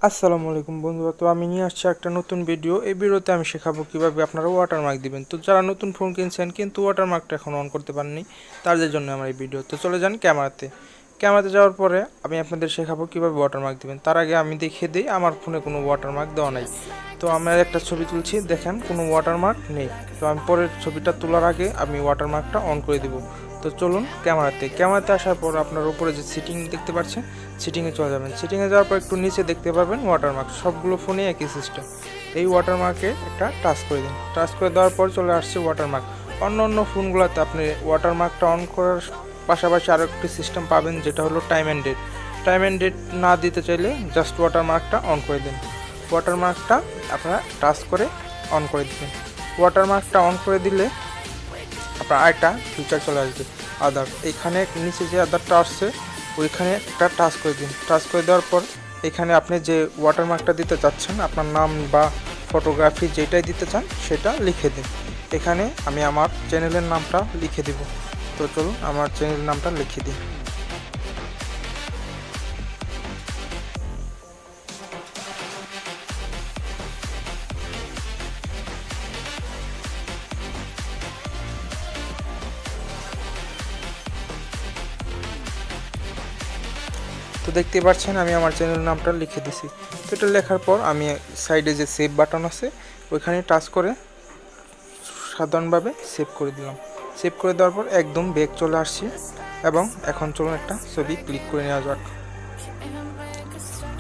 আসসালামু আলাইকুম বন্ধুরা। তো আমি নিয়ে আসছি একটা নতুন ভিডিও। এই ভিডিওতে আমি শেখাবো কিভাবে আপনারা ওয়াটারমার্ক দিবেন। তো যারা নতুন ফোন কিনছেন কিন্তু ওয়াটারমার্কটা এখন অন করতে পারেননি, তাদের জন্য আমার এই ভিডিও। তো চলে যান ক্যামেরাতে যাওয়ার পরে আমি আপনাদের শেখাবো কিভাবে ওয়াটারমার্ক দিবেন। তার আগে আমি দেখিয়ে দিই আমার ফোনে কোনো ওয়াটারমার্ক দেওয়া নাই। তো আমরা একটা ছবি তুলছি, দেখেন কোনো ওয়াটারমার্ক নেই। তো আমি পরের ছবিটা তোলার আগে আমি ওয়াটারমার্কটা অন করে দেবো। তো চলুন ক্যামেরাতে আসার পর আপনার উপরে যে সিটিং দেখতে পাচ্ছেন, সিটিংয়ে চলে যাবেন। সিটিংয়ে যাওয়ার পর একটু নিচে দেখতে পাবেন ওয়াটারমার্ক। সবগুলো ফোনে একই সিস্টেম। এই ওয়াটারমার্কে একটা টাচ করে দিন। টাচ করে দেওয়ার পর চলে আসছে ওয়াটারমার্ক। অন্য ফোনগুলোতে আপনি ওয়াটারমার্কটা অন করার পাশাপাশি আরও একটি সিস্টেম পাবেন, যেটা হলো টাইম অ্যান্ড ডেট না দিতে চাইলে জাস্ট ওয়াটারমার্কটা অন করে দিন। ওয়াটারমার্কটা আপনারা টাচ করে অন করে দিবেন। ওয়াটারমার্কটা অন করে দিলে আপনার আরেকটা ফিচার চলে আসবে, আদার। এখানে নিচে যে আদারটা আসছে ওইখানে একটা টাচ করে দিন। টাচ করে দেওয়ার পর এখানে আপনি যে ওয়াটারমার্কটা দিতে চাচ্ছেন, আপনার নাম বা ফটোগ্রাফি যেটাই দিতে চান সেটা লিখে দিন। এখানে আমি আমার চ্যানেলের নামটা লিখে দিব। তো চলুন আমার চ্যানেলের নামটা লিখে দিই। তো দেখতে পাচ্ছেন আমি আমার চ্যানেল নামটা লিখে দিছি। তো এটা লেখার পর আমি সাইডে যে সেভ বাটন আছে ওইখানে টাচ করে সাধারণভাবে সেভ করে দিলাম। সেভ করে দেওয়ার পর একদম ব্যাক চলে আসছি এবং এখন চলুন একটা ছবি ক্লিক করে নেওয়া যাক।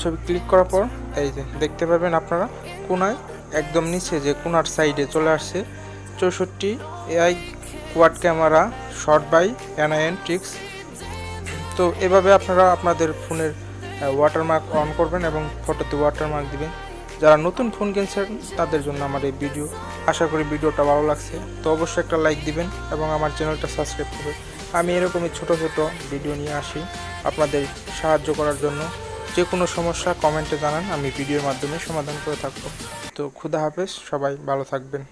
ছবি ক্লিক করার পর এই যে দেখতে পাবেন আপনারা কোনায় একদম নিচে যে কোনার সাইডে চলে আসছে 64 AI quad camera shot by NIN tricks. তো এভাবে আপনারা আপনাদের ফোনের ওয়াটারমার্ক অন করবেন এবং ফটোতে ওয়াটারমার্ক দিবেন। যারা নতুন ফোন কিনছেন তাদের জন্য আমার এই ভিডিও। আশা করি ভিডিওটা ভালো লাগছে। তো অবশ্যই একটা লাইক দিবেন এবং আমার চ্যানেলটা সাবস্ক্রাইব করবেন। আমি এরকমই ছোট ভিডিও নিয়ে আসি আপনাদের সাহায্য করার জন্য। যে কোনো সমস্যা কমেন্টে জানান, আমি ভিডিওর মাধ্যমে সমাধান করে থাকবো। তো খুদা হাফেজ, সবাই ভালো থাকবেন।